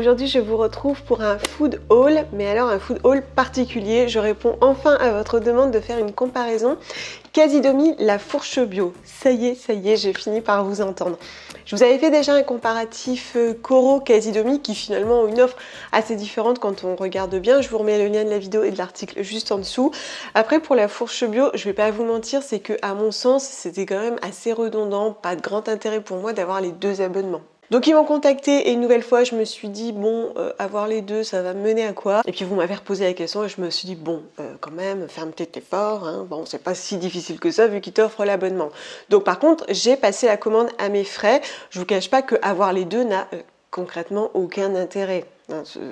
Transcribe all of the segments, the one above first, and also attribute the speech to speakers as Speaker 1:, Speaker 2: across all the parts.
Speaker 1: Aujourd'hui je vous retrouve pour un food haul, mais alors un food haul particulier. Je réponds enfin à votre demande de faire une comparaison Casidomi, la fourche bio. Ça y est, j'ai fini par vous entendre. Je vous avais fait déjà un comparatif Coro Casidomi qui finalement ont une offre assez différente quand on regarde bien. Je vous remets le lien de la vidéo et de l'article juste en dessous. Après pour la fourche bio, je vais pas vous mentir, c'est que à mon sens c'était quand même assez redondant, pas de grand intérêt pour moi d'avoir les deux abonnements. Donc ils m'ont contacté et une nouvelle fois je me suis dit bon avoir les deux ça va me mener à quoi? Et puis vous m'avez reposé la question et je me suis dit bon quand même fais un petit effort, hein. Bon c'est pas si difficile que ça vu qu'ils t'offrent l'abonnement. Donc par contre j'ai passé la commande à mes frais. Je vous cache pas que avoir les deux n'a concrètement aucun intérêt.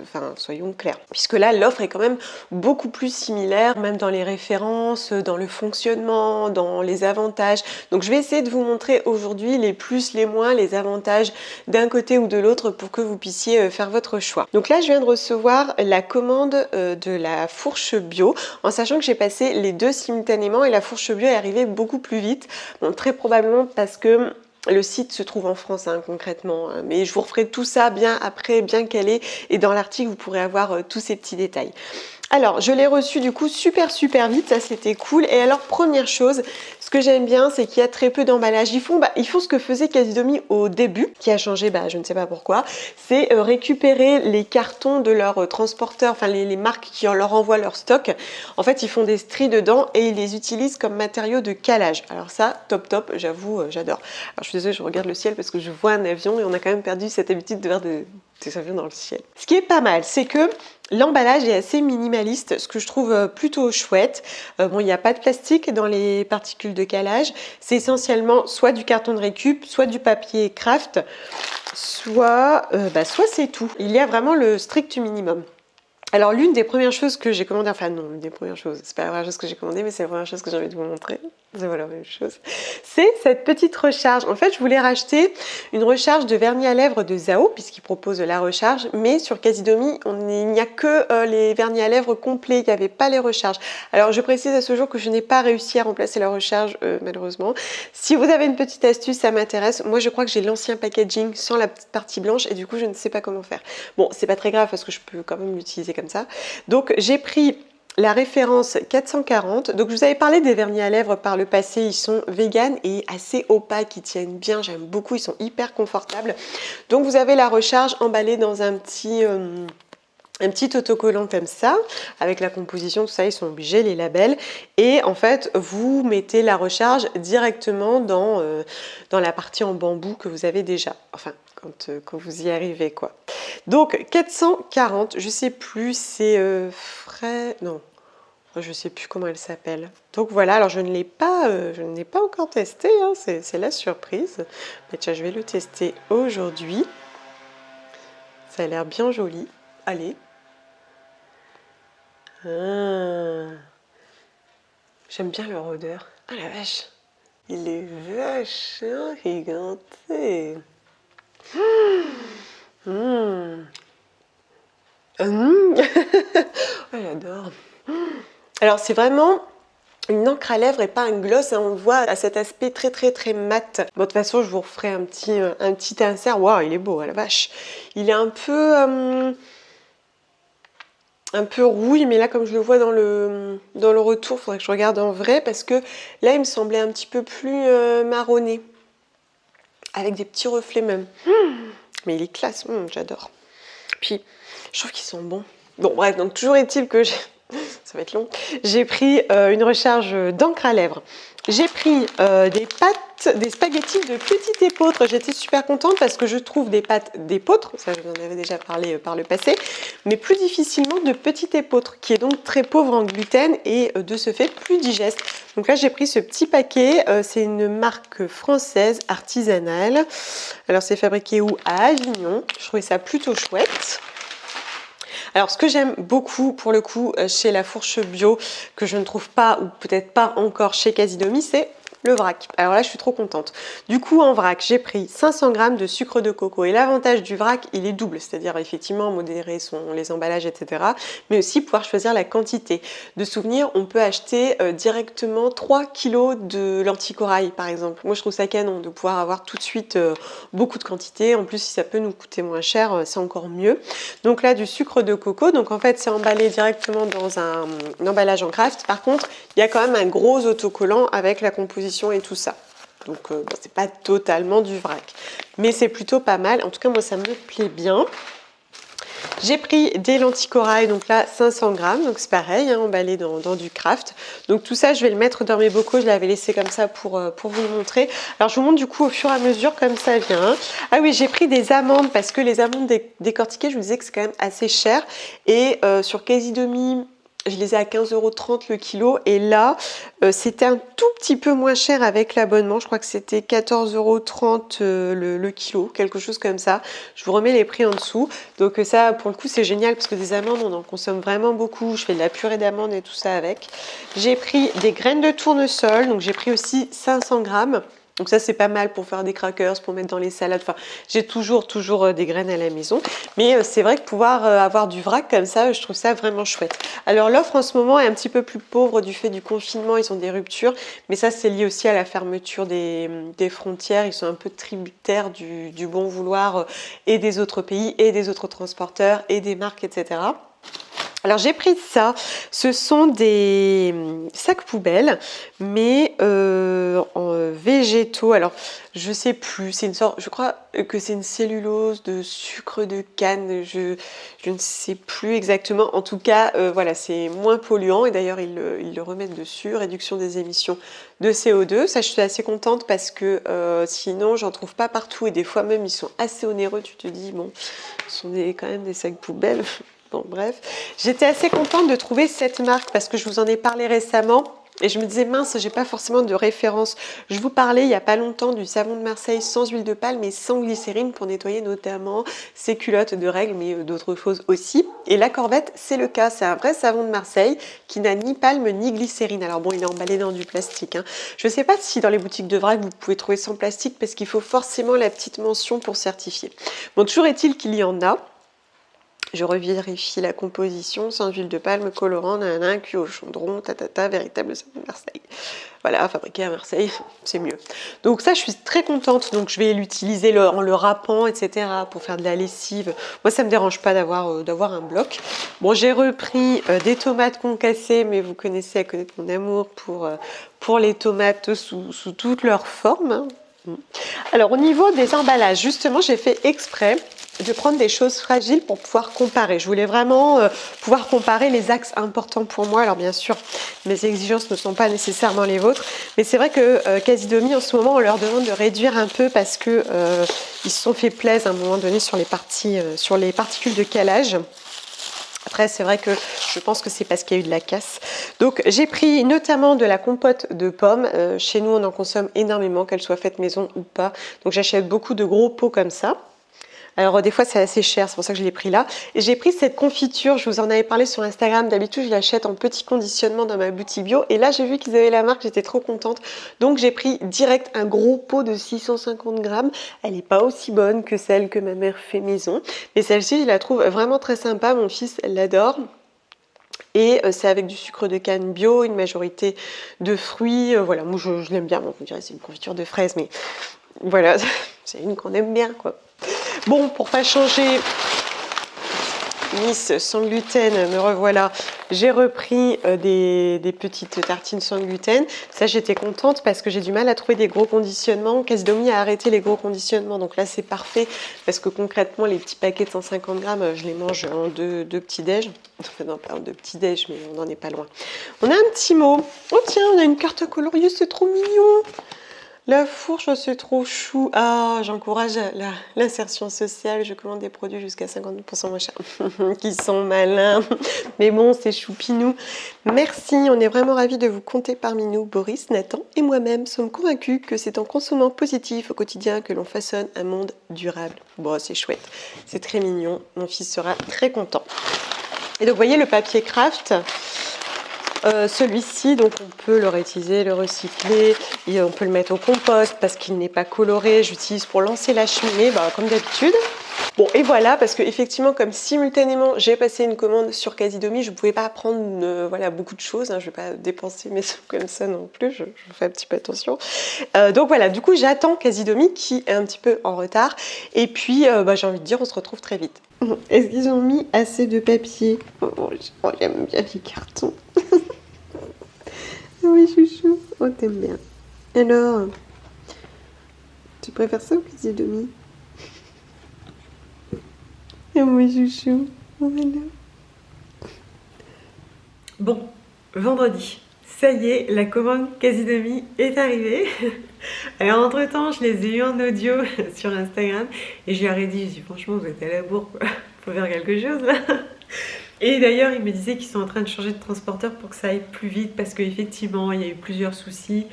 Speaker 1: Enfin, soyons clairs. Puisque là, l'offre est quand même beaucoup plus similaire, même dans les références, dans le fonctionnement, dans les avantages. Donc je vais essayer de vous montrer aujourd'hui les plus, les moins, les avantages d'un côté ou de l'autre pour que vous puissiez faire votre choix. Donc là, je viens de recevoir la commande de la fourche bio, en sachant que j'ai passé les deux simultanément et la fourche bio est arrivée beaucoup plus vite. Bon, très probablement parce que le site se trouve en France concrètement, mais je vous referai tout ça bien après, bien calé, et dans l'article vous pourrez avoir tous ces petits détails. Alors je l'ai reçu du coup super vite, ça c'était cool. Et alors première chose, ce que j'aime bien c'est qu'il y a très peu d'emballage. Ils font ce que faisait Casidomi au début, qui a changé, je ne sais pas pourquoi, c'est récupérer les cartons de leurs transporteurs, enfin les marques qui leur envoient leur stock. En fait ils font des stries dedans et ils les utilisent comme matériaux de calage. Alors ça top, j'avoue j'adore. Alors je suis désolée, je regarde le ciel parce que je vois un avion et on a quand même perdu cette habitude de voir des avions dans le ciel. Ce qui est pas mal, c'est que l'emballage est assez minimaliste, ce que je trouve plutôt chouette. Bon, il n'y a pas de plastique dans les particules de calage. C'est essentiellement soit du carton de récup, soit du papier craft, soit c'est tout. Il y a vraiment le strict minimum. Alors l'une des premières choses que j'ai commandé, enfin non, l'une des premières choses, c'est pas la première chose que j'ai commandée, mais c'est la première chose que j'ai envie de vous montrer. C'est voilà la même chose. C'est cette petite recharge. En fait, je voulais racheter une recharge de vernis à lèvres de Zao, puisqu'ils proposent la recharge, mais sur Casidomi, il n'y a que les vernis à lèvres complets, il n'y avait pas les recharges. Alors je précise à ce jour que je n'ai pas réussi à remplacer la recharge, malheureusement. Si vous avez une petite astuce, ça m'intéresse. Moi, je crois que j'ai l'ancien packaging sans la petite partie blanche, et du coup, je ne sais pas comment faire. Bon, c'est pas très grave, parce que je peux quand même l'utiliser comme ça. Donc j'ai pris la référence 440. Donc je vous avais parlé des vernis à lèvres par le passé, ils sont vegan et assez opaques, ils tiennent bien, j'aime beaucoup, ils sont hyper confortables. Donc vous avez la recharge emballée dans un petit autocollant comme ça, avec la composition, tout ça, ils sont obligés, les labels. Et en fait, vous mettez la recharge directement dans la partie en bambou que vous avez déjà. Enfin, quand vous y arrivez, quoi. Donc, 440, je sais plus, c'est frais... Non, je sais plus comment elle s'appelle. Donc voilà, alors je ne l'ai pas encore testé, hein, c'est la surprise. Mais tiens, je vais le tester aujourd'hui. Ça a l'air bien joli. Allez. Ah. J'aime bien leur odeur. Ah la vache, il est vachement giganté. Oh, j'adore. Alors c'est vraiment une encre à lèvres et pas un gloss, hein. On voit à cet aspect très mat. Bon, de toute façon je vous referai un petit insert. Waouh, il est beau, la vache. Il est un peu rouille, mais là comme je le vois dans le retour, il faudrait que je regarde en vrai parce que là il me semblait un petit peu plus marronné, avec des petits reflets même. Mais il est classe, j'adore. Puis je trouve qu'ils sont bons. Bon bref, donc toujours est-il que ça va être long, j'ai pris une recharge d'encre à lèvres. J'ai pris des spaghettis de petite épeautre. J'étais super contente parce que je trouve des pâtes d'épeautre, ça je vous en avais déjà parlé par le passé, mais plus difficilement de petite épeautre, qui est donc très pauvre en gluten et de ce fait plus digeste. Donc là j'ai pris ce petit paquet, c'est une marque française artisanale. Alors c'est fabriqué où? À Avignon. Je trouvais ça plutôt chouette. Alors ce que j'aime beaucoup pour le coup chez la fourche bio, que je ne trouve pas ou peut-être pas encore chez Casidomi, c'est le vrac. Alors là, je suis trop contente. Du coup, en vrac, j'ai pris 500 g de sucre de coco. Et l'avantage du vrac, il est double. C'est-à-dire, effectivement, modérer les emballages, etc. Mais aussi pouvoir choisir la quantité. De souvenir, on peut acheter directement 3 kg de lentilles corail, par exemple. Moi, je trouve ça canon de pouvoir avoir tout de suite beaucoup de quantité. En plus, si ça peut nous coûter moins cher, c'est encore mieux. Donc là, du sucre de coco. Donc en fait, c'est emballé directement dans un emballage en craft. Par contre, il y a quand même un gros autocollant avec la composition et tout ça. Donc bon, c'est pas totalement du vrac, mais c'est plutôt pas mal. En tout cas, moi, ça me plaît bien. J'ai pris des lentilles corail, donc là 500 g, donc c'est pareil, hein, emballé dans du craft. Donc tout ça, je vais le mettre dans mes bocaux, je l'avais laissé comme ça pour vous le montrer. Alors je vous montre du coup au fur et à mesure comme ça vient. Hein. Ah oui, j'ai pris des amandes parce que les amandes décortiquées, je vous disais que c'est quand même assez cher. Et sur Quasi-Demi, je les ai à 15,30 € le kilo et là c'était un tout petit peu moins cher avec l'abonnement, je crois que c'était 14,30 € le kilo, quelque chose comme ça. Je vous remets les prix en dessous. Donc ça pour le coup c'est génial parce que des amandes on en consomme vraiment beaucoup, je fais de la purée d'amandes et tout ça avec. J'ai pris des graines de tournesol, donc j'ai pris aussi 500 g. Donc ça c'est pas mal pour faire des crackers, pour mettre dans les salades, enfin j'ai toujours des graines à la maison. Mais c'est vrai que pouvoir avoir du vrac comme ça, je trouve ça vraiment chouette. Alors l'offre en ce moment est un petit peu plus pauvre du fait du confinement, ils ont des ruptures. Mais ça c'est lié aussi à la fermeture des frontières, ils sont un peu tributaires du bon vouloir et des autres pays et des autres transporteurs et des marques, etc. Alors j'ai pris ça, ce sont des sacs poubelles, mais en végétaux. Alors je sais plus, c'est une sorte, je crois que c'est une cellulose de sucre de canne, je ne sais plus exactement. En tout cas, voilà, c'est moins polluant et d'ailleurs ils le remettent dessus, réduction des émissions de CO2. Ça, je suis assez contente parce que sinon j'en trouve pas partout et des fois même ils sont assez onéreux. Tu te dis bon, ce sont quand même des sacs poubelles. Bon, bref, j'étais assez contente de trouver cette marque parce que je vous en ai parlé récemment et je me disais mince, j'ai pas forcément de référence. Je vous parlais il y a pas longtemps du savon de Marseille sans huile de palme et sans glycérine pour nettoyer notamment ses culottes de règles, mais d'autres choses aussi. Et la Corvette, c'est le cas, c'est un vrai savon de Marseille qui n'a ni palme ni glycérine. Alors bon, il est emballé dans du plastique. Hein. Je sais pas si dans les boutiques de vrac vous pouvez trouver sans plastique parce qu'il faut forcément la petite mention pour certifier. Bon, toujours est-il qu'il y en a. Je revérifie la composition, sans huile de palme, colorant, nanana, cuit au chaudron, véritable savon de Marseille. Voilà, fabriqué à Marseille, c'est mieux. Donc ça, je suis très contente. Donc je vais l'utiliser en le râpant, etc. pour faire de la lessive. Moi, ça me dérange pas d'avoir un bloc. Bon, j'ai repris des tomates concassées, mais vous connaissez à connaître mon amour pour les tomates sous toutes leurs formes. Hein. Alors au niveau des emballages, justement, j'ai fait exprès de prendre des choses fragiles pour pouvoir comparer. Je voulais vraiment pouvoir comparer les axes importants pour moi. Alors bien sûr, mes exigences ne sont pas nécessairement les vôtres, mais c'est vrai que Quasi-Demi, en ce moment, on leur demande de réduire un peu parce que ils se sont fait plaisir à un moment donné sur les particules de calage. Après, c'est vrai que je pense que c'est parce qu'il y a eu de la casse. Donc, j'ai pris notamment de la compote de pommes. Chez nous, on en consomme énormément, qu'elle soit faite maison ou pas. Donc, j'achète beaucoup de gros pots comme ça. Alors des fois c'est assez cher, c'est pour ça que je l'ai pris là. Et j'ai pris cette confiture, je vous en avais parlé sur Instagram, d'habitude je l'achète en petit conditionnement dans ma boutique bio. Et là j'ai vu qu'ils avaient la marque, j'étais trop contente. Donc j'ai pris direct un gros pot de 650 grammes. Elle n'est pas aussi bonne que celle que ma mère fait maison. Mais celle-ci je la trouve vraiment très sympa, mon fils l'adore. Et c'est avec du sucre de canne bio, une majorité de fruits. Voilà, moi je l'aime bien, bon, on dirait c'est une confiture de fraises, mais voilà, c'est une qu'on aime bien quoi. Bon, pour pas changer, Miss sans gluten, me revoilà. J'ai repris des petites tartines sans gluten. Ça, j'étais contente parce que j'ai du mal à trouver des gros conditionnements. Quasi-Demi a arrêté les gros conditionnements. Donc là, c'est parfait parce que concrètement, les petits paquets de 150 grammes, je les mange en deux petits déj. Enfin, non, pas en deux petits déj, mais on n'en est pas loin. On a un petit mot. Oh tiens, on a une carte colorieuse, c'est trop mignon. La fourche, c'est trop chou. Ah, j'encourage l'insertion sociale. Je commande des produits jusqu'à 50% moins chers. Qui sont malins. Mais bon, c'est choupinou. Merci, on est vraiment ravis de vous compter parmi nous. Boris, Nathan et moi-même sommes convaincus que c'est en consommant positif au quotidien que l'on façonne un monde durable. Bon, c'est chouette. C'est très mignon. Mon fils sera très content. Et donc, vous voyez le papier craft. Celui-ci, donc on peut le réutiliser, le recycler, et on peut le mettre au compost parce qu'il n'est pas coloré. J'utilise pour lancer la cheminée, comme d'habitude. Bon, et voilà, parce que effectivement, comme simultanément j'ai passé une commande sur Casidomi, je ne pouvais pas prendre voilà, beaucoup de choses, hein, je ne vais pas dépenser mes sous comme ça non plus, je fais un petit peu attention. Donc voilà, du coup j'attends Casidomi qui est un petit peu en retard, et puis j'ai envie de dire on se retrouve très vite. Est-ce qu'ils ont mis assez de papier? J'aime bien les cartons. Oui, chouchou, oh t'aimes bien. Alors, tu préfères ça ou Casidomi? Ah oui, chouchou. Voilà. Bon, vendredi. Ça y est, la commande Casidomi est arrivée. Alors entre-temps, je les ai eu en audio sur Instagram et je leur ai dit, franchement, vous êtes à la bourre, quoi. Faut faire quelque chose là. Et d'ailleurs, ils me disaient qu'ils sont en train de changer de transporteur pour que ça aille plus vite parce qu'effectivement, il y a eu plusieurs soucis.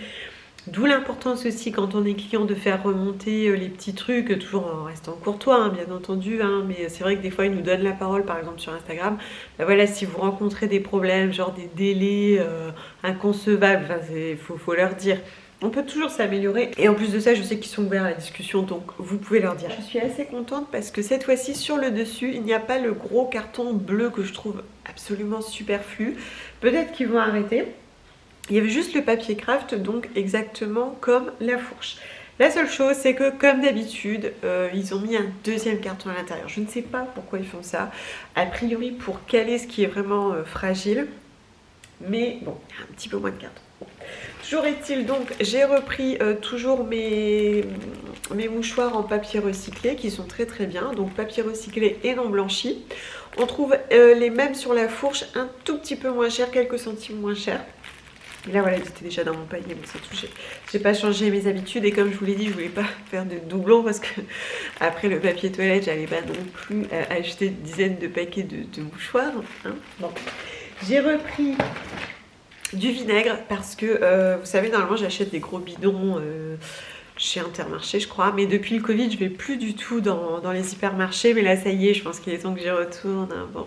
Speaker 1: D'où l'importance aussi quand on est client de faire remonter les petits trucs, toujours en restant courtois hein, bien entendu, hein, mais c'est vrai que des fois ils nous donnent la parole par exemple sur Instagram. Ben voilà, si vous rencontrez des problèmes, genre des délais inconcevables, faut leur dire. On peut toujours s'améliorer et en plus de ça je sais qu'ils sont ouverts à la discussion donc vous pouvez leur dire. Je suis assez contente parce que cette fois-ci sur le dessus il n'y a pas le gros carton bleu que je trouve absolument superflu. Peut-être qu'ils vont arrêter. Il y avait juste le papier craft, donc exactement comme la fourche. La seule chose, c'est que comme d'habitude, ils ont mis un deuxième carton à l'intérieur. Je ne sais pas pourquoi ils font ça. A priori pour caler ce qui est vraiment fragile. Mais bon, il y a un petit peu moins de carton. Bon. Toujours est-il donc, j'ai repris toujours mes mouchoirs en papier recyclé qui sont très très bien. Donc papier recyclé et non blanchi. On trouve les mêmes sur la fourche, un tout petit peu moins cher, quelques centimes moins cher. Et là voilà, ils étaient déjà dans mon panier, donc c'est tout. J'ai pas changé mes habitudes et comme je vous l'ai dit, je voulais pas faire de doublons parce que après le papier toilette, j'allais pas non plus acheter des dizaines de paquets de mouchoirs. Hein. Bon. J'ai repris du vinaigre parce que vous savez, normalement j'achète des gros bidons chez Intermarché je crois, mais depuis le Covid je vais plus du tout dans les hypermarchés, mais là ça y est, je pense qu'il est temps que j'y retourne, hein, bon.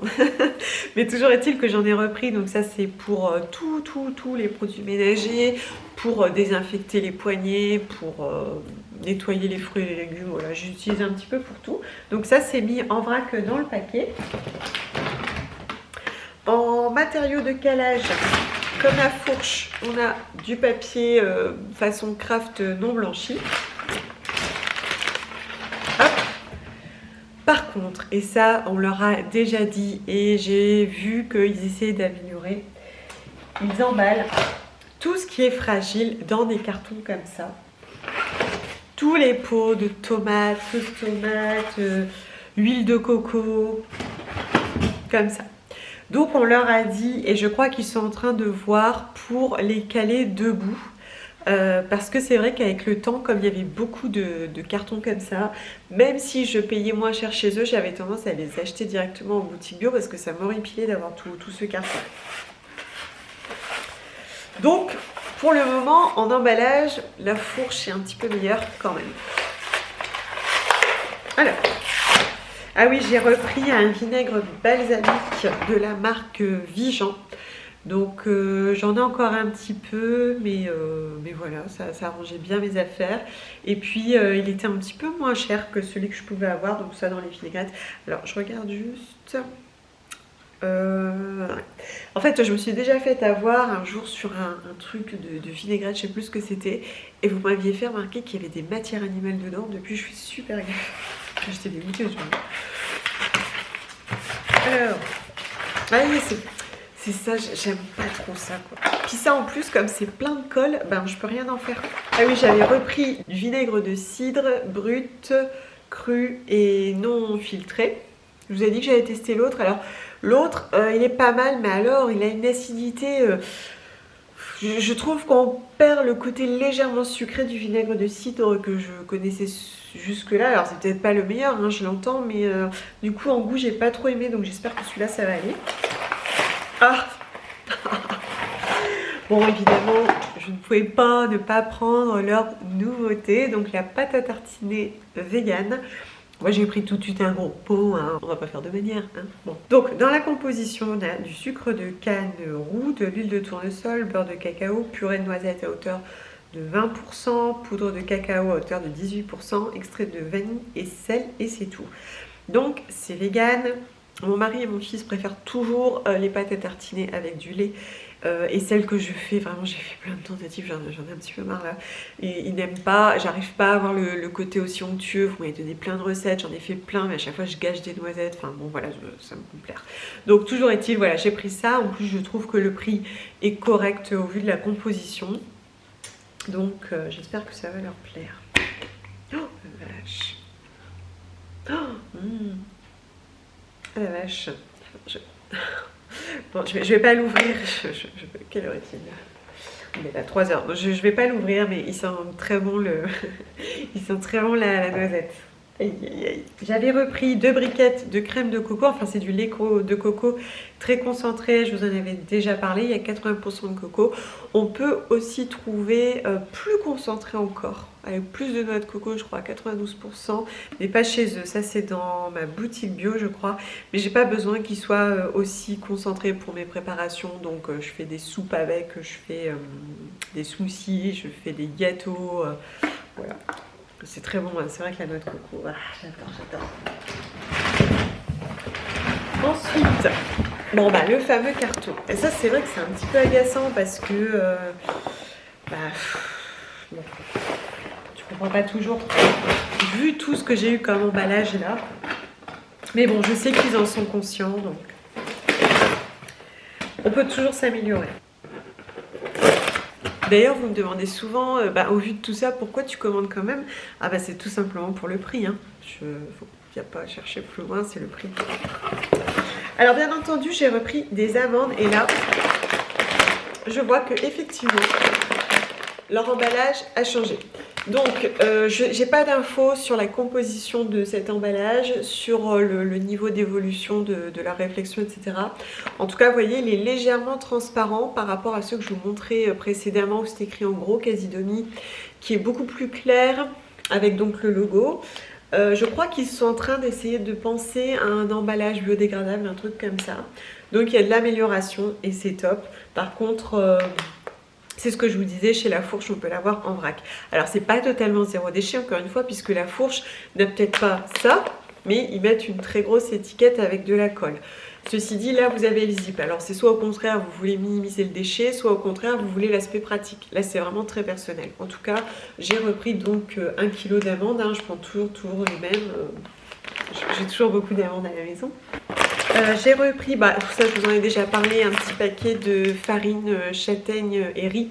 Speaker 1: Mais toujours est-il que j'en ai repris, donc ça c'est pour tous les produits ménagers, pour désinfecter les poignées, pour nettoyer les fruits et les légumes, voilà, j'utilise un petit peu pour tout. Donc ça c'est mis en vrac dans le paquet. En matériaux de calage, comme la fourche, on a du papier façon craft non blanchi. Hop. Par contre, et ça on leur a déjà dit et j'ai vu qu'ils essaient d'améliorer, ils emballent tout ce qui est fragile dans des cartons comme ça. Tous les pots de tomates, sauce tomate, huile de coco, comme ça. Donc on leur a dit, et je crois qu'ils sont en train de voir pour les caler debout. Parce que c'est vrai qu'avec le temps, comme il y avait beaucoup de cartons comme ça, même si je payais moins cher chez eux, j'avais tendance à les acheter directement en boutique bio parce que ça m'horripilait d'avoir tout ce carton. Donc pour le moment, en emballage, la fourche est un petit peu meilleure quand même. Alors. Ah oui, j'ai repris un vinaigre balsamique de la marque Vigan. Donc j'en ai encore un petit peu, mais voilà, ça arrangeait bien mes affaires. Et puis il était un petit peu moins cher que celui que je pouvais avoir, donc ça dans les vinaigrettes. Alors je regarde juste. En fait, je me suis déjà fait avoir un jour sur un truc de vinaigrette, je sais plus ce que c'était. Et vous m'aviez fait remarquer qu'il y avait des matières animales dedans. Depuis, je suis super gaffe. J'étais dégoûtée, je vois. Alors, allez, c'est ça, j'aime pas trop ça quoi. Puis ça en plus, comme c'est plein de colle, ben je peux rien en faire. Ah oui, j'avais repris du vinaigre de cidre brut, cru et non filtré. Je vous ai dit que j'avais testé l'autre. Alors l'autre, il est pas mal, mais alors il a une acidité. Je trouve qu'on perd le côté légèrement sucré du vinaigre de cidre que je connaissais jusque-là. Alors c'est peut-être pas le meilleur, hein, je l'entends, mais du coup en goût j'ai pas trop aimé, donc j'espère que celui-là ça va aller. Ah. Bon, évidemment, je ne pouvais pas ne pas prendre leur nouveauté, donc la pâte à tartiner vegan. Moi j'ai pris tout de suite un gros pot, hein. On va pas faire de manière. Hein. Bon. Donc dans la composition, on a du sucre de canne roux, de l'huile de tournesol, beurre de cacao, purée de noisettes à hauteur de 20%, poudre de cacao à hauteur de 18%, extrait de vanille et sel, et c'est tout. Donc c'est vegan. Mon mari et mon fils préfèrent toujours les pâtes à tartiner avec du lait. Et celle que je fais, vraiment j'ai fait plein de tentatives, j'en ai un petit peu marre là. Et ils n'aiment pas, j'arrive pas à avoir le côté aussi onctueux. Vous m'avez donné plein de recettes, j'en ai fait plein, mais à chaque fois je gâche des noisettes. Enfin bon voilà, ça me complaire. Donc toujours est-il, voilà, j'ai pris ça. En plus je trouve que le prix est correct au vu de la composition. Donc j'espère que ça va leur plaire. Oh la vache. Oh, ah la vache. Bon, je vais pas l'ouvrir. Quelle heure est-il? Il est à 3 heures. Je vais pas l'ouvrir, mais il sent très bon il sent très bon la noisette. Aïe, aïe, aïe. J'avais repris 2 briquettes de crème de coco. Enfin, c'est du lait de coco très concentré. Je vous en avais déjà parlé. Il y a 80% de coco. On peut aussi trouver plus concentré encore, avec plus de noix de coco, je crois, à 92%. Mais pas chez eux. Ça, c'est dans ma boutique bio, je crois. Mais j'ai pas besoin qu'il soit aussi concentré pour mes préparations. Donc, je fais des soupes avec, je fais des smoothies, je fais des gâteaux. Voilà. C'est très bon, hein. C'est vrai que la noix de coco, ah, j'adore. Ensuite, bon bah le fameux carton. Et ça c'est vrai que c'est un petit peu agaçant parce que bon, tu comprends pas toujours vu tout ce que j'ai eu comme emballage là. Mais bon, je sais qu'ils en sont conscients, donc on peut toujours s'améliorer. D'ailleurs, vous me demandez souvent, au vu de tout ça, pourquoi tu commandes quand même? Ah bah c'est tout simplement pour le prix. Hein. Il n'y a pas à chercher plus loin, c'est le prix. Alors bien entendu, j'ai repris des amandes et là, je vois que effectivement, leur emballage a changé. Donc, j'ai pas d'infos sur la composition de cet emballage, sur le niveau d'évolution de la réflexion, etc. En tout cas, vous voyez, il est légèrement transparent par rapport à ceux que je vous montrais précédemment où c'était écrit en gros Casidomi, qui est beaucoup plus clair, avec donc le logo. Je crois qu'ils sont en train d'essayer de penser à un emballage biodégradable, un truc comme ça. Donc, il y a de l'amélioration et c'est top. Par contre... c'est ce que je vous disais, chez La Fourche, on peut l'avoir en vrac. Alors, c'est pas totalement zéro déchet, encore une fois, puisque La Fourche n'a peut-être pas ça, mais ils mettent une très grosse étiquette avec de la colle. Ceci dit, là, vous avez le zip. Alors, c'est soit au contraire, vous voulez minimiser le déchet, soit au contraire, vous voulez l'aspect pratique. Là, c'est vraiment très personnel. En tout cas, j'ai repris donc 1 kg d'amandes. Hein. Je prends toujours les mêmes. J'ai toujours beaucoup d'amandes à la maison. J'ai repris, ça je vous en ai déjà parlé, un petit paquet de farine châtaigne et riz.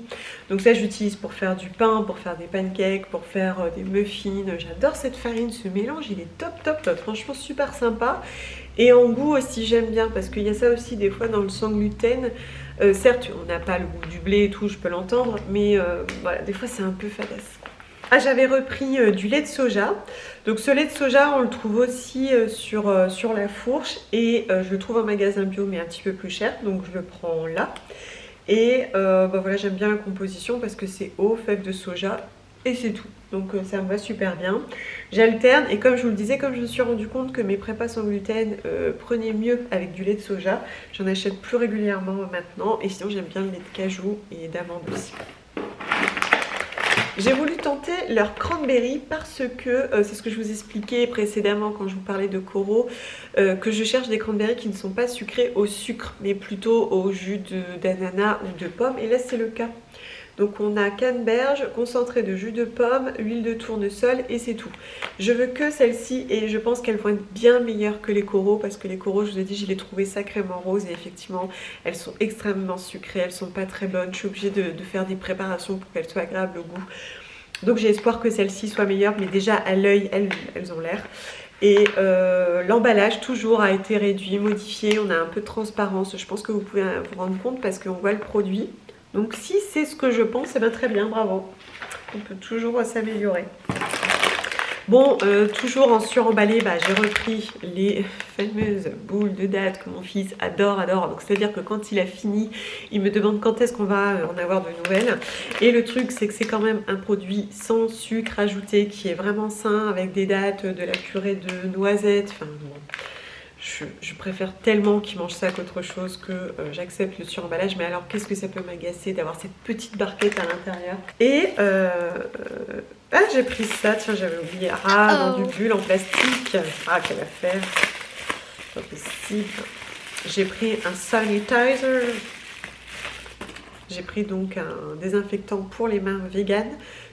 Speaker 1: Donc ça j'utilise pour faire du pain, pour faire des pancakes, pour faire des muffins. J'adore cette farine, ce mélange il est top, franchement super sympa. Et en goût aussi j'aime bien parce qu'il y a ça aussi des fois dans le sans gluten. Certes on n'a pas le goût du blé et tout, je peux l'entendre, mais voilà, des fois c'est un peu fadasse. Ah, j'avais repris du lait de soja. Donc ce lait de soja, on le trouve aussi sur La Fourche. Et je le trouve en magasin bio, mais un petit peu plus cher. Donc je le prends là. Et voilà, j'aime bien la composition parce que c'est eau, fèves de soja et c'est tout. Donc ça me va super bien. J'alterne et comme je vous le disais, comme je me suis rendu compte que mes prépas sans gluten prenaient mieux avec du lait de soja, j'en achète plus régulièrement maintenant. Et sinon j'aime bien le lait de cajou et d'amande aussi. J'ai voulu tenter leur cranberry parce que, c'est ce que je vous expliquais précédemment quand je vous parlais de coraux, que je cherche des cranberries qui ne sont pas sucrés au sucre, mais plutôt au jus d'ananas ou de pomme, et là c'est le cas. Donc on a canneberge, concentré de jus de pomme, huile de tournesol et c'est tout. Je veux que celle-ci et je pense qu'elles vont être bien meilleures que les coraux parce que les coraux, je vous ai dit, je les trouvais sacrément roses et effectivement, elles sont extrêmement sucrées, elles sont pas très bonnes. Je suis obligée de faire des préparations pour qu'elles soient agréables au goût. Donc j'ai espoir que celle-ci soit meilleure, mais déjà à l'œil, elles ont l'air. Et l'emballage toujours a été réduit, modifié, on a un peu de transparence. Je pense que vous pouvez vous rendre compte parce qu'on voit le produit. Donc si c'est ce que je pense, eh bien très bien, bravo. On peut toujours s'améliorer. Bon, toujours en suremballé, j'ai repris les fameuses boules de dattes que mon fils adore. Donc c'est-à-dire que quand il a fini, il me demande quand est-ce qu'on va en avoir de nouvelles. Et le truc, c'est que c'est quand même un produit sans sucre ajouté, qui est vraiment sain, avec des dattes, de la purée de noisettes. Enfin, bon, je préfère tellement qu'il mange ça qu'autre chose, que j'accepte le suremballage. Mais alors, qu'est-ce que ça peut m'agacer d'avoir cette petite barquette à l'intérieur. Et ah, j'ai pris ça, tiens, j'avais oublié. Ah, dans du bulle en plastique. Ah, quelle affaire. Pas possible. J'ai pris un sanitizer. J'ai pris donc un désinfectant pour les mains vegan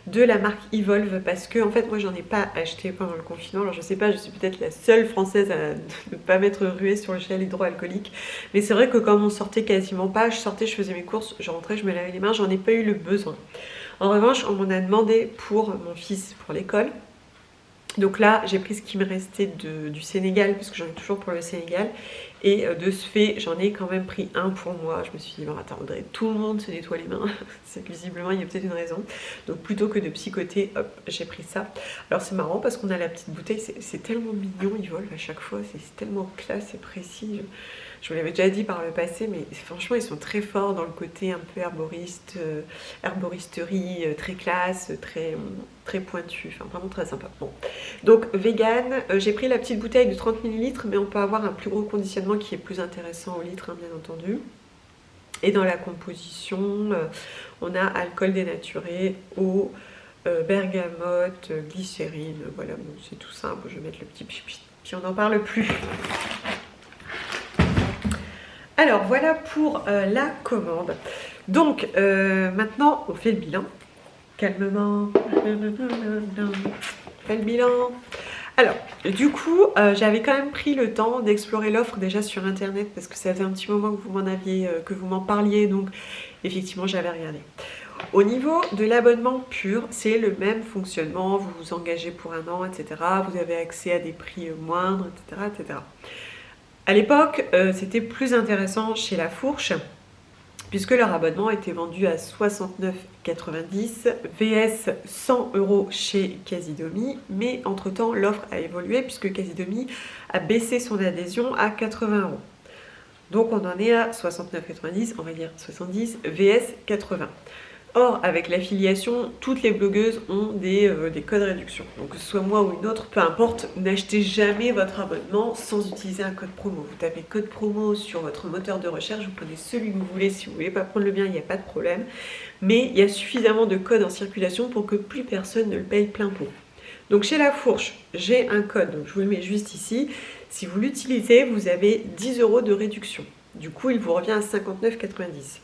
Speaker 1: de la marque Evolve, parce que en fait moi j'en ai pas acheté pendant le confinement. Alors je sais pas, je suis peut-être la seule française à ne pas m'être ruée sur le gel hydroalcoolique, mais c'est vrai que comme on sortait quasiment pas, je sortais, je faisais mes courses, je rentrais, je me lavais les mains, j'en ai pas eu le besoin. En revanche, on m'en a demandé pour mon fils pour l'école. Donc là, j'ai pris ce qui me restait du Sénégal, parce que j'en ai toujours pour le Sénégal. Et de ce fait, j'en ai quand même pris un pour moi. Je me suis dit, bon, attends, Audrey, tout le monde se nettoie les mains. C'est visiblement, il y a peut-être une raison. Donc plutôt que de psychoter, hop, j'ai pris ça. Alors c'est marrant parce qu'on a la petite bouteille. C'est tellement mignon, ils volent à chaque fois. C'est tellement classe et précis. Je vous l'avais déjà dit par le passé, mais franchement, ils sont très forts dans le côté un peu herboriste, herboristerie, très classe, très pointu, enfin vraiment très sympa. Bon, donc vegan, j'ai pris la petite bouteille de 30 ml, mais on peut avoir un plus gros conditionnement qui est plus intéressant au litre, hein, bien entendu. Et dans la composition, on a alcool dénaturé, eau, bergamote, glycérine, voilà, bon, c'est tout simple. Je vais mettre le petit pipi, puis on n'en parle plus. Alors voilà pour la commande. Donc maintenant on fait le bilan. Calmement. On fait le bilan. Alors du coup j'avais quand même pris le temps d'explorer l'offre déjà sur internet, parce que ça faisait un petit moment que vous m'en parliez, donc effectivement j'avais regardé. Au niveau de l'abonnement pur, c'est le même fonctionnement. Vous vous engagez pour un an, etc. Vous avez accès à des prix moindres, etc. etc. À l'époque, c'était plus intéressant chez La Fourche, puisque leur abonnement était vendu à 69,90 vs 100 € chez Casidomi. Mais entre-temps, l'offre a évolué, puisque Casidomi a baissé son adhésion à 80 €. Donc on en est à 69,90, on va dire 70 vs 80. Or, avec l'affiliation, toutes les blogueuses ont des codes réduction. Donc que ce soit moi ou une autre, peu importe, n'achetez jamais votre abonnement sans utiliser un code promo. Vous tapez code promo sur votre moteur de recherche, vous prenez celui que vous voulez. Si vous ne voulez pas prendre le mien, il n'y a pas de problème. Mais il y a suffisamment de codes en circulation pour que plus personne ne le paye plein pot. Donc chez La Fourche, j'ai un code, donc je vous le mets juste ici. Si vous l'utilisez, vous avez 10 € de réduction. Du coup, il vous revient à 59,90 €.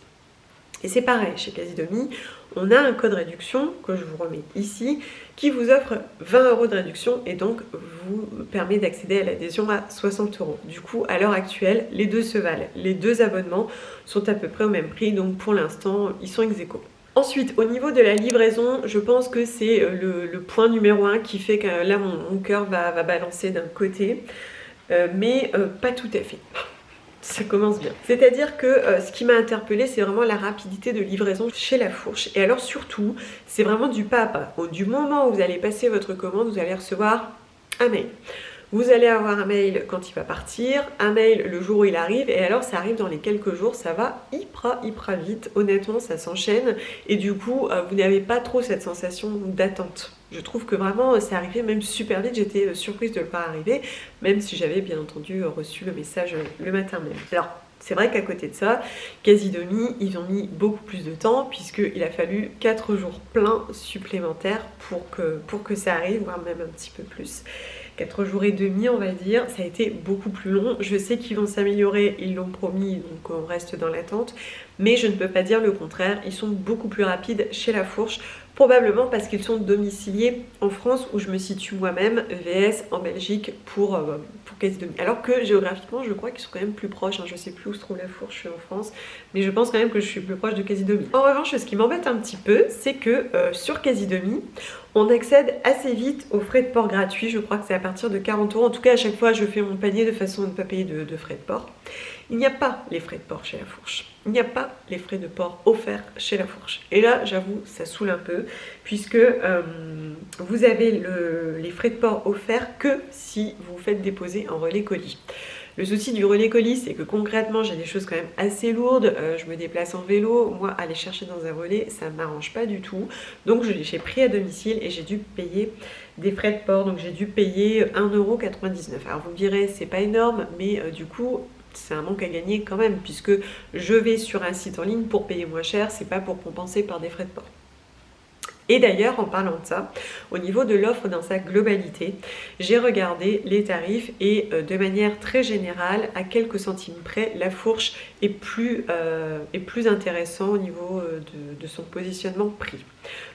Speaker 1: Et c'est pareil, chez Casidomi, on a un code réduction que je vous remets ici, qui vous offre 20 € de réduction et donc vous permet d'accéder à l'adhésion à 60 €. Du coup, à l'heure actuelle, les deux se valent. Les deux abonnements sont à peu près au même prix, donc pour l'instant, ils sont ex-aequo. Ensuite, au niveau de la livraison, je pense que c'est le point numéro 1 qui fait que là, mon cœur va balancer d'un côté, mais pas tout à fait. Ça commence bien. C'est-à-dire que ce qui m'a interpellée, c'est vraiment la rapidité de livraison chez La Fourche. Et alors surtout, c'est vraiment du pas à pas. Du moment où vous allez passer votre commande, vous allez recevoir un mail. Vous allez avoir un mail quand il va partir, un mail le jour où il arrive, et alors ça arrive dans les quelques jours, ça va hyper vite. Honnêtement, ça s'enchaîne, et du coup, vous n'avez pas trop cette sensation d'attente. Je trouve que vraiment, c'est arrivé même super vite. J'étais surprise de ne pas arriver, même si j'avais bien entendu reçu le message le matin même. Alors, c'est vrai qu'à côté de ça, Casidomi, ils ont mis beaucoup plus de temps, puisqu'il a fallu 4 jours pleins supplémentaires pour que ça arrive, voire même un petit peu plus. 4 jours et demi, on va dire. Ça a été beaucoup plus long. Je sais qu'ils vont s'améliorer, ils l'ont promis, donc on reste dans l'attente. Mais je ne peux pas dire le contraire. Ils sont beaucoup plus rapides chez La Fourche. Probablement parce qu'ils sont domiciliés en France, où je me situe moi-même, VS en Belgique pour Casidomi. Alors que géographiquement, je crois qu'ils sont quand même plus proches. Je ne sais plus où se trouve La Fourche en France, mais je pense quand même que je suis plus proche de Casidomi. En revanche, ce qui m'embête un petit peu, c'est que sur Casidomi, on accède assez vite aux frais de port gratuits. Je crois que c'est à partir de 40 €. En tout cas, à chaque fois, je fais mon panier de façon à ne pas payer de frais de port. Il n'y a pas les frais de port chez La Fourche. Il n'y a pas les frais de port offerts chez La Fourche. Et là, j'avoue, ça saoule un peu, puisque vous avez les frais de port offerts que si vous faites déposer en relais colis. Le souci du relais colis, c'est que concrètement, j'ai des choses quand même assez lourdes. Je me déplace en vélo. Moi, aller chercher dans un relais, ça ne m'arrange pas du tout. Donc, j'ai pris à domicile et j'ai dû payer des frais de port. Donc, j'ai dû payer 1,99 €. Alors, vous me direz, c'est pas énorme, mais du coup, c'est un manque à gagner quand même, puisque je vais sur un site en ligne pour payer moins cher. C'est pas pour compenser par des frais de port. Et d'ailleurs, en parlant de ça, au niveau de l'offre dans sa globalité, j'ai regardé les tarifs et de manière très générale, à quelques centimes près, la fourche est plus intéressant au niveau de son positionnement prix.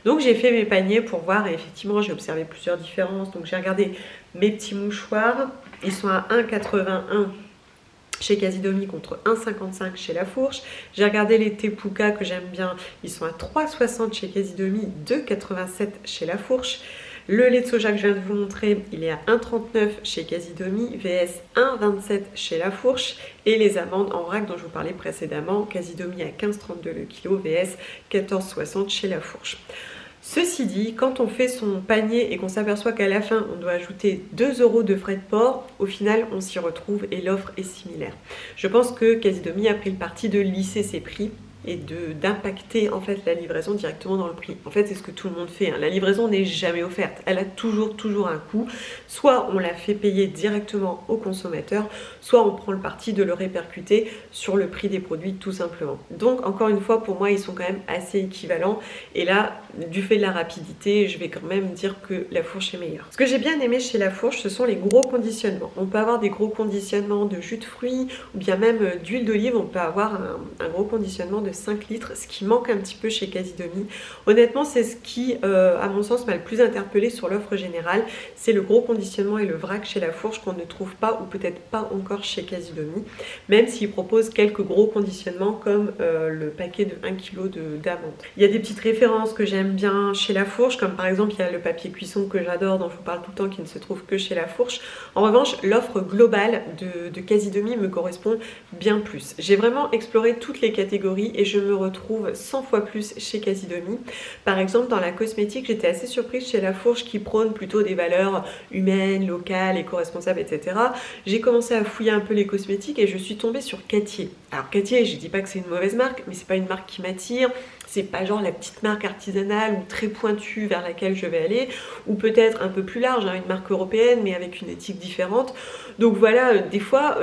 Speaker 1: Donc j'ai fait mes paniers pour voir et effectivement j'ai observé plusieurs différences. Donc j'ai regardé mes petits mouchoirs, ils sont à 1,81 € chez Casidomi contre 1,55 € chez La Fourche. J'ai regardé les Tepuka que j'aime bien, ils sont à 3,60 € chez Casidomi, 2,87 € chez La Fourche. Le lait de soja que je viens de vous montrer, il est à 1,39 € chez Casidomi, VS 1,27 € chez La Fourche. Et les amandes en vrac dont je vous parlais précédemment, Casidomi à 15,32 € le kilo, VS 14,60 € chez La Fourche. Ceci dit, quand on fait son panier et qu'on s'aperçoit qu'à la fin on doit ajouter 2 € de frais de port, au final on s'y retrouve et l'offre est similaire. Je pense que Casidomi a pris le parti de lisser ses prix et d'impacter en fait la livraison directement dans le prix. En fait, c'est ce que tout le monde fait, hein. La livraison n'est jamais offerte, elle a toujours un coût. Soit on la fait payer directement au consommateur, soit on prend le parti de le répercuter sur le prix des produits tout simplement. Donc encore une fois, pour moi, ils sont quand même assez équivalents. Et là, du fait de la rapidité, je vais quand même dire que La Fourche est meilleure. Ce que j'ai bien aimé chez La Fourche, ce sont les gros conditionnements. On peut avoir des gros conditionnements de jus de fruits ou bien même d'huile d'olive. On peut avoir un gros conditionnement de 5 litres, ce qui manque un petit peu chez Casidomi. Honnêtement, c'est ce qui, à mon sens, m'a le plus interpellé sur l'offre générale. C'est le gros conditionnement et le vrac chez La Fourche qu'on ne trouve pas ou peut-être pas encore chez Casidomi, même s'ils proposent quelques gros conditionnements comme le paquet de 1 kg d'amandes. Il y a des petites références que j'aime bien chez La Fourche, comme par exemple il y a le papier cuisson que j'adore, dont je vous parle tout le temps, qui ne se trouve que chez La Fourche. En revanche, l'offre globale de Casidomi me correspond bien plus. J'ai vraiment exploré toutes les catégories et je me retrouve 100 fois plus chez Casidomi. Par exemple, dans la cosmétique, j'étais assez surprise chez La Fourche qui prône plutôt des valeurs humaines, locales, éco-responsables, etc. J'ai commencé à fouiller un peu les cosmétiques et je suis tombée sur Cattier. Alors Cattier, je dis pas que c'est une mauvaise marque, mais c'est pas une marque qui m'attire. C'est pas genre la petite marque artisanale ou très pointue vers laquelle je vais aller, ou peut-être un peu plus large, hein, une marque européenne mais avec une éthique différente. Donc voilà, des fois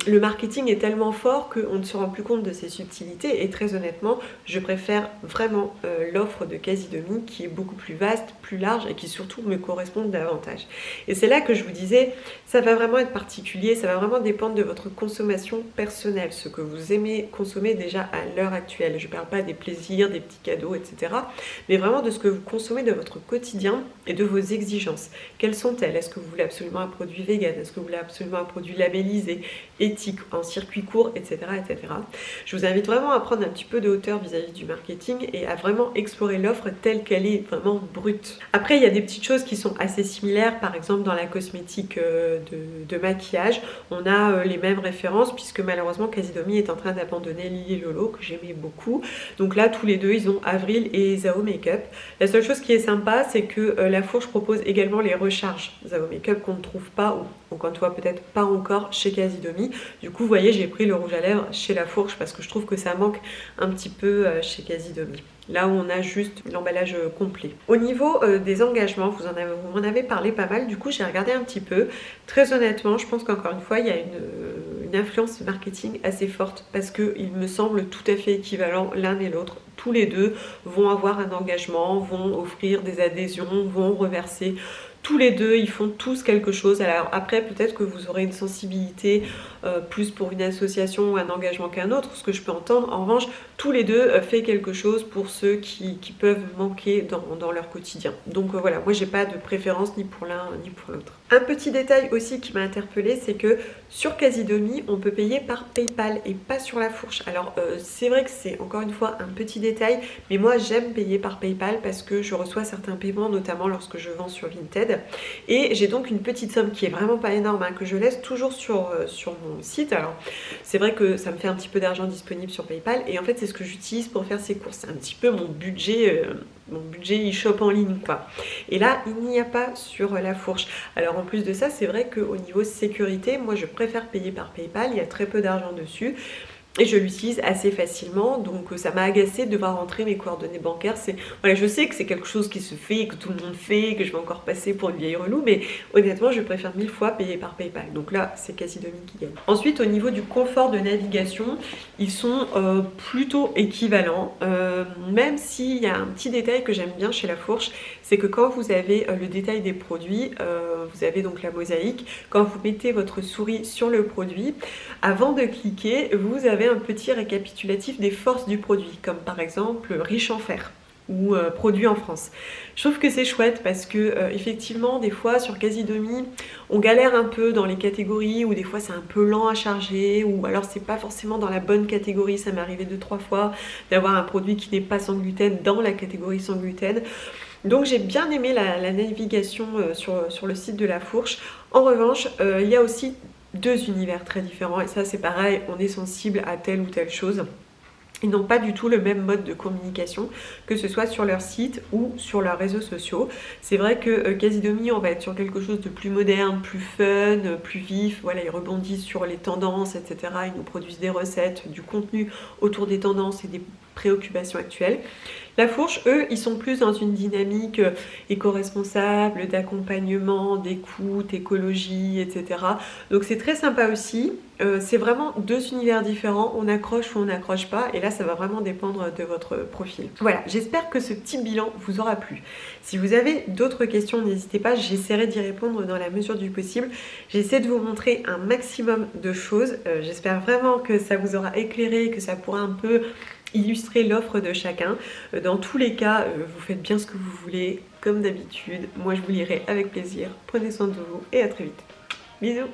Speaker 1: le marketing est tellement fort qu'on ne se rend plus compte de ses subtilités et très honnêtement, je préfère vraiment l'offre de Casidomi qui est beaucoup plus vaste, plus large et qui surtout me correspond davantage. Et c'est là que je vous disais, ça va vraiment être particulier, ça va vraiment dépendre de votre consommation personnelle, ce que vous aimez consommer déjà à l'heure actuelle. Je ne parle pas des plaisirs, des petits cadeaux, etc. Mais vraiment de ce que vous consommez de votre quotidien et de vos exigences. Quelles sont-elles? Est-ce que vous voulez absolument un produit vegan? Est-ce que vous voulez absolument un produit labellisé, éthique, en circuit court, etc., etc. Je vous invite vraiment à prendre un petit peu de hauteur vis-à-vis du marketing et à vraiment explorer l'offre telle qu'elle est vraiment brute. Après, il y a des petites choses qui sont assez similaires. Par exemple, dans la cosmétique de maquillage, on a les mêmes références puisque malheureusement Casidomi est en train d'abandonner Lily Lolo que j'aimais beaucoup. Donc là, tous les deux, ils ont Avril et Zao Makeup. La seule chose qui est sympa, c'est que La Fourche propose également les recharges Zao Makeup qu'on ne trouve pas ou quand on voit peut-être pas encore chez Casidomi. Du coup, vous voyez, j'ai pris le rouge à lèvres chez La Fourche parce que je trouve que ça manque un petit peu chez Casidomi. Là où on a juste l'emballage complet. Au niveau des engagements, vous m'en avez parlé pas mal, du coup j'ai regardé un petit peu. Très honnêtement, je pense qu'encore une fois, il y a une influence marketing assez forte parce qu'ils me semblent tout à fait équivalents l'un et l'autre. Tous les deux vont avoir un engagement, vont offrir des adhésions, vont reverser. Tous les deux, ils font tous quelque chose. Alors après, peut-être que vous aurez une sensibilité plus pour une association ou un engagement qu'un autre, ce que je peux entendre. En revanche, tous les deux font quelque chose pour ceux qui peuvent manquer dans leur quotidien. Donc voilà, moi j'ai pas de préférence ni pour l'un ni pour l'autre. Un petit détail aussi qui m'a interpellée, c'est que sur Casidomi, on peut payer par PayPal et pas sur La Fourche. Alors c'est vrai que c'est encore une fois un petit détail, mais moi j'aime payer par PayPal parce que je reçois certains paiements, notamment lorsque je vends sur Vinted. PayPal. Et j'ai donc une petite somme qui est vraiment pas énorme, hein, que je laisse toujours sur mon site. Alors c'est vrai que ça me fait un petit peu d'argent disponible sur PayPal et en fait c'est ce que j'utilise pour faire ces courses. C'est un petit peu mon budget e-shop en ligne quoi. Et là il n'y a pas sur la fourche. Alors en plus de ça, c'est vrai qu'au niveau sécurité, moi je préfère payer par PayPal, il y a très peu d'argent dessus. Et je l'utilise assez facilement, donc ça m'a agacé de devoir rentrer mes coordonnées bancaires. Voilà, je sais que c'est quelque chose qui se fait, que tout le monde fait, que je vais encore passer pour une vieille relou, mais honnêtement, je préfère 1000 fois payer par PayPal. Donc là, c'est Casidomi qui gagne. Ensuite, au niveau du confort de navigation, ils sont plutôt équivalents, même s'il y a un petit détail que j'aime bien chez La Fourche, c'est que quand vous avez le détail des produits, vous avez donc la mosaïque, quand vous mettez votre souris sur le produit, avant de cliquer, vous avez un petit récapitulatif des forces du produit, comme par exemple riche en fer ou produit en France. Je trouve que c'est chouette parce que effectivement des fois sur Casidomi on galère un peu dans les catégories ou des fois c'est un peu lent à charger ou alors c'est pas forcément dans la bonne catégorie. Ça m'est arrivé 2-3 fois d'avoir un produit qui n'est pas sans gluten dans la catégorie sans gluten. Donc j'ai bien aimé la navigation sur le site de La Fourche. En revanche, il y a aussi deux univers très différents et ça c'est pareil, on est sensible à telle ou telle chose. Ils n'ont pas du tout le même mode de communication, que ce soit sur leur site ou sur leurs réseaux sociaux. C'est vrai que Casidomi, on va être sur quelque chose de plus moderne, plus fun, plus vif. Voilà, ils rebondissent sur les tendances, etc. Ils nous produisent des recettes, du contenu autour des tendances et des préoccupations actuelles. La Fourche, eux, ils sont plus dans une dynamique éco-responsable, d'accompagnement, d'écoute, écologie, etc. Donc c'est très sympa aussi. C'est vraiment deux univers différents, on accroche ou on n'accroche pas, et là ça va vraiment dépendre de votre profil. Voilà, j'espère que ce petit bilan vous aura plu. Si vous avez d'autres questions, n'hésitez pas, j'essaierai d'y répondre dans la mesure du possible. J'essaie de vous montrer un maximum de choses. J'espère vraiment que ça vous aura éclairé, que ça pourra un peu illustrer l'offre de chacun. Dans tous les cas, vous faites bien ce que vous voulez, comme d'habitude. Moi je vous lirai avec plaisir. Prenez soin de vous et à très vite. Bisous.